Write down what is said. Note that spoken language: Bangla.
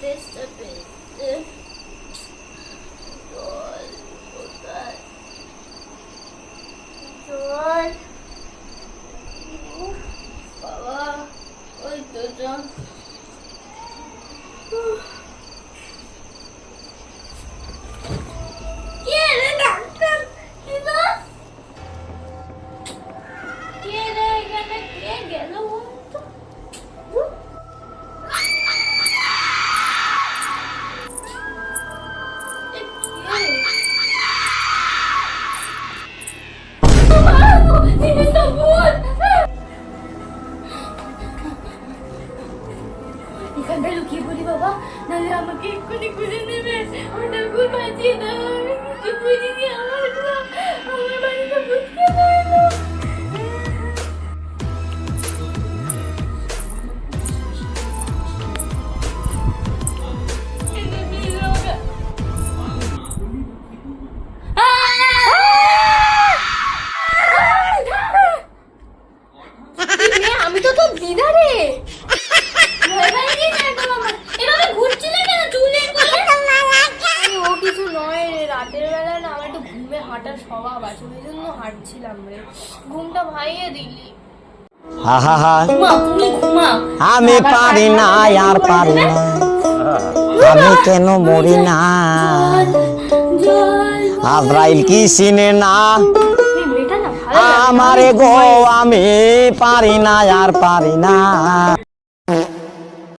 তেষ্টা পেয়েছে। জল কোথায়? জল। বাবা, ওই তো জল। কে রে ডাক্তার? কে রে এখানে? কে গেল বলতো? এখানটা লুকিয়ে পড়ি বাবা, নাহলে আমাকে এক্ষুনি খুঁজে নেবে। ওটা ভুল বাঁচিয়ে দাও, আমি কিছু বুঝিনি। আমার বাড়িতে বুঝতে পারলো। আমি তো তোর দিদা রে। ও কিছু নয় রে, রাতের বেলা না আমার একটু ঘুমে হাঁটার স্বভাব আছে, ওই জন্য হাঁটছিলাম রে। ঘুমটা ভাইয়ে দিলি। আমি পারি না, আর পারি না, আমি কেন মরি না? আজরাইল কি চিনে না আমারে গো? আমি পারি না, আর পারি না।